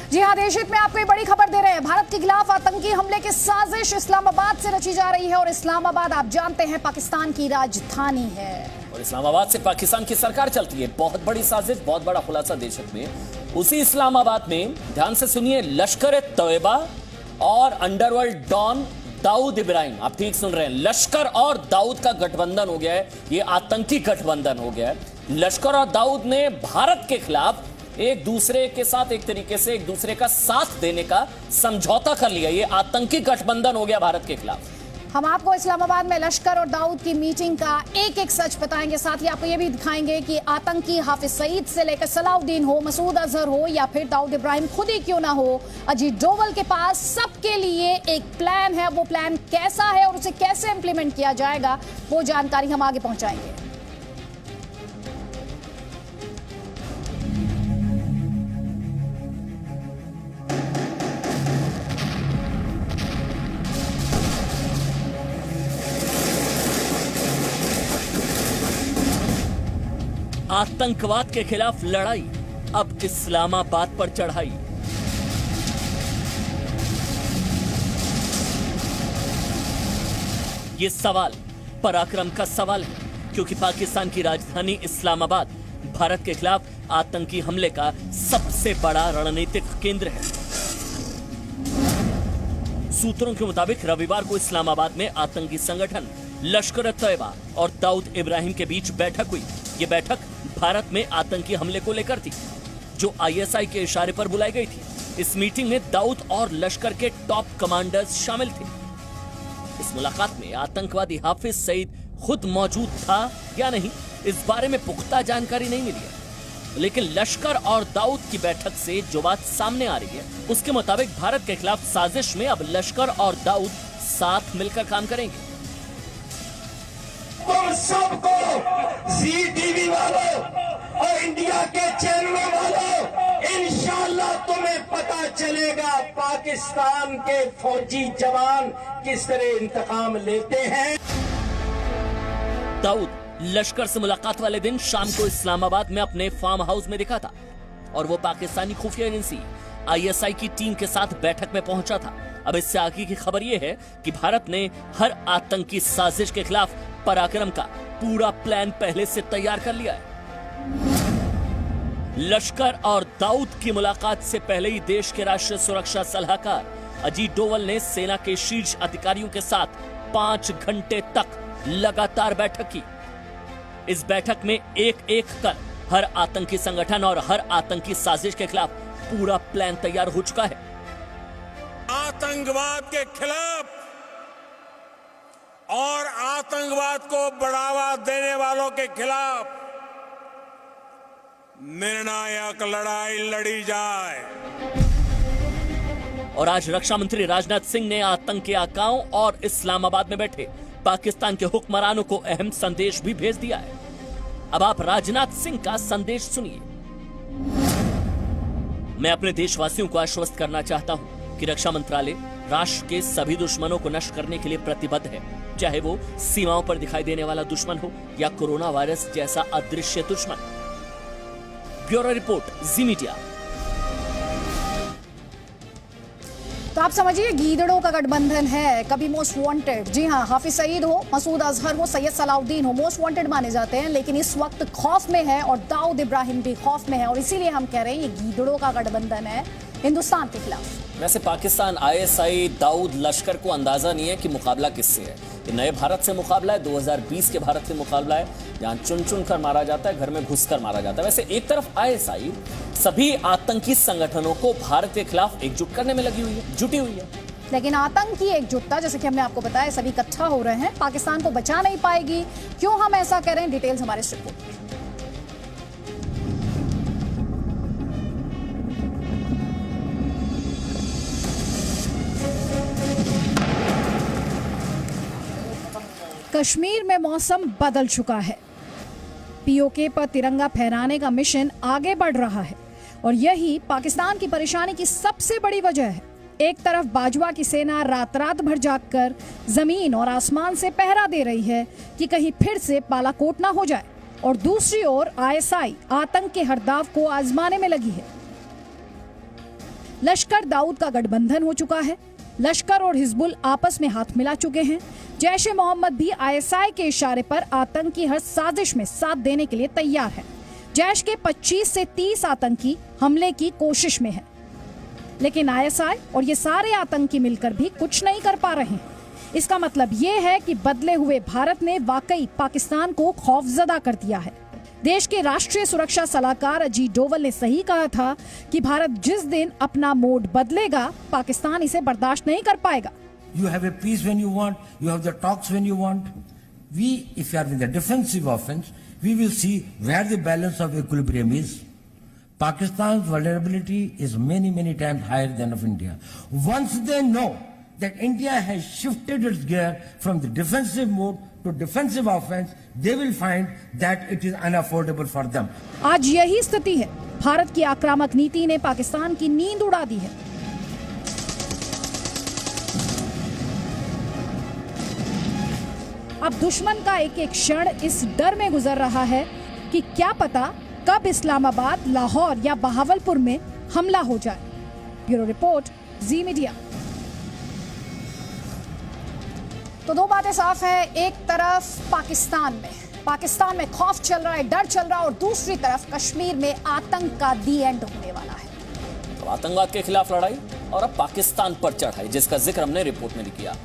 जी हाँ, देश हित में आपको एक बड़ी खबर दे रहे हैं। भारत के खिलाफ आतंकी हमले की साजिश इस्लामाबाद से रची जा रही है और इस्लामाबाद आप जानते हैं पाकिस्तान की राजधानी है और इस्लामाबाद से पाकिस्तान की सरकार चलती है। बहुत बड़ी साजिश, बहुत बड़ा खुलासा देश हित में। उसी इस्लामाबाद में ध्यान से सुनिए, लश्कर-ए-तैयबा और अंडरवर्ल्ड डॉन दाऊद इब्राहिम, आप ठीक सुन रहे हैं, लश्कर और दाऊद का गठबंधन हो गया है। ये आतंकी गठबंधन हो गया है। लश्कर और दाऊद ने भारत के खिलाफ एक दूसरे के साथ एक तरीके से एक दूसरे का साथ देने का समझौता कर लिया। ये आतंकी गठबंधन हो गया भारत के खिलाफ। हम आपको इस्लामाबाद में लश्कर और दाऊद की मीटिंग का एक एक सच बताएंगे। साथ ही आपको ये भी दिखाएंगे कि आतंकी हाफिज सईद से लेकर सलाउद्दीन हो, मसूद अजहर हो या फिर दाऊद इब्राहिम खुद ही क्यों ना हो, अजीत डोवल के पास सबके लिए एक प्लान है। वो प्लान कैसा है और उसे कैसे इंप्लीमेंट किया जाएगा, वो जानकारी हम आगे पहुंचाएंगे। आतंकवाद के खिलाफ लड़ाई, अब इस्लामाबाद पर चढ़ाई। ये सवाल पराक्रम का सवाल है, क्योंकि पाकिस्तान की राजधानी इस्लामाबाद भारत के खिलाफ आतंकी हमले का सबसे बड़ा रणनीतिक केंद्र है। सूत्रों के मुताबिक रविवार को इस्लामाबाद में आतंकी संगठन लश्कर-ए-तैयबा और दाऊद इब्राहिम के बीच बैठक हुई। ये बैठक भारत में आतंकी हमले को लेकर थी, जो आईएसआई के इशारे पर बुलाई गई थी। इस मीटिंग में दाऊद और लश्कर के टॉप कमांडर्स शामिल थे। इस मुलाकात में आतंकवादी हाफिज सईद खुद मौजूद था या नहीं, इस बारे में पुख्ता जानकारी नहीं मिली है। लेकिन लश्कर और दाऊद की बैठक से जो बात सामने आ रही है, उसके मुताबिक भारत के खिलाफ साजिश में अब लश्कर और दाऊद साथ मिलकर काम करेंगे। तुम सबको जी टीवी वालों और इंडिया के चैनलों वालों, इंशाल्लाह तुम्हें पता चलेगा पाकिस्तान के फौजी जवान किस तरह इंतकाम लेते हैं। दाऊद लश्कर से मुलाकात वाले दिन शाम को इस्लामाबाद में अपने फार्म हाउस में दिखा था और वो पाकिस्तानी खुफिया एजेंसी आईएसआई की टीम के साथ बैठक में पहुंचा था। अब इससे आगे की खबर यह है कि भारत ने हर आतंकी साजिश के खिलाफ पराक्रम का पूरा प्लान पहले से तैयार कर लिया है। लश्कर और दाऊद की मुलाकात से पहले ही देश के राष्ट्रीय सुरक्षा सलाहकार अजीत डोवल ने सेना के शीर्ष अधिकारियों के साथ 5 घंटे तक लगातार बैठक की। इस बैठक में एक एक कर हर आतंकी संगठन और हर आतंकी साजिश के खिलाफ पूरा प्लान तैयार हो चुका है। आतंकवाद के खिलाफ और आतंकवाद को बढ़ावा देने वालों के खिलाफ निर्णायक लड़ाई लड़ी जाए। और आज रक्षा मंत्री राजनाथ सिंह ने आतंकी आकाओं और इस्लामाबाद में बैठे पाकिस्तान के हुक्मरानों को अहम संदेश भी भेज दिया है। अब आप राजनाथ सिंह का संदेश सुनिए। मैं अपने देशवासियों को आश्वस्त करना चाहता हूं कि रक्षा मंत्रालय राष्ट्र के सभी दुश्मनों को नष्ट करने के लिए प्रतिबद्ध है, चाहे वो सीमाओं पर दिखाई देने वाला दुश्मन हो या कोरोना वायरस जैसा अदृश्य दुश्मन। ब्यूरो रिपोर्ट, जी मीडिया। तो आप समझिए, गीदड़ों का गठबंधन है। कभी मोस्ट वांटेड, जी हाँ, हाफिज सईद हो, मसूद अजहर हो, सैयद सलाउद्दीन हो, मोस्ट वांटेड माने जाते हैं, लेकिन इस वक्त खौफ में है और दाऊद इब्राहिम भी खौफ में है। और इसीलिए हम कह रहे हैं ये गीदड़ों का गठबंधन है हिंदुस्तान के खिलाफ। वैसे पाकिस्तान, आईएसआई, दाऊद, लश्कर को अंदाजा नहीं है कि मुकाबला किससे है। ये नए भारत से मुकाबला है, 2020 के भारत से मुकाबला है, जहां चुन चुन कर मारा जाता है, घर में घुसकर मारा जाता है। वैसे एक तरफ आईएसआई सभी आतंकी संगठनों को भारत के खिलाफ एकजुट करने में लगी हुई है, जुटी हुई है, लेकिन आतंक की एकजुटता, जैसे कि हमने आपको बताया, सभी इकट्ठा हो रहे हैं, पाकिस्तान को बचा नहीं पाएगी। क्यों हम ऐसा कह रहे हैं, डिटेल्स हमारे इस रिपोर्ट में। कश्मीर में मौसम बदल चुका है। पीओके पर तिरंगा फहराने का मिशन आगे बढ़ रहा है और यही पाकिस्तान की परेशानी की सबसे बड़ी वजह है। एक तरफ बाजवा की सेना रात रात भर जागकर जमीन और आसमान से पहरा दे रही है कि कहीं फिर से बालाकोट ना हो जाए, और दूसरी ओर आईएसआई आतंक के हरदाव को आजमाने में लगी है। लश्कर दाऊद का गठबंधन हो चुका है। लश्कर और हिजबुल आपस में हाथ मिला चुके हैं। जैश ए मोहम्मद भी आईएसआई के इशारे पर आतंकी हर साजिश में साथ देने के लिए तैयार है। जैश के 25 से 30 आतंकी हमले की कोशिश में है, लेकिन आईएसआई और ये सारे आतंकी मिलकर भी कुछ नहीं कर पा रहे हैं। इसका मतलब ये है कि बदले हुए भारत ने वाकई पाकिस्तान को खौफजदा कर दिया है। देश के राष्ट्रीय सुरक्षा सलाहकार अजीत डोवल ने सही कहा था कि भारत जिस दिन अपना मोड बदलेगा, पाकिस्तान इसे बर्दाश्त नहीं कर पाएगा। You have a peace when you want, you have the talks when you want. We, if you are in the defensive offense, we will see where the balance of equilibrium is. Pakistan's vulnerability is many, many times higher than of India. Once they know that India has shifted its gear from the defensive mode to defensive offense, they will find that it is unaffordable for them. आज यही स्थिति है। भारत की आक्रामक नीति ने पाकिस्तान की नींद उड़ा दी है। अब दुश्मन का एक एक क्षण इस डर में गुजर रहा है कि क्या पता कब इस्लामाबाद, लाहौर या बहावलपुर में हमला हो जाए। ब्यूरो रिपोर्ट, जी मीडिया। तो दो बातें साफ है, एक तरफ पाकिस्तान में खौफ चल रहा है, डर चल रहा है, और दूसरी तरफ कश्मीर में आतंक का दी एंड होने वाला है। तो आतंकवाद के खिलाफ लड़ाई और अब पाकिस्तान पर चढ़ाई, जिसका जिक्र हमने रिपोर्ट में भी किया।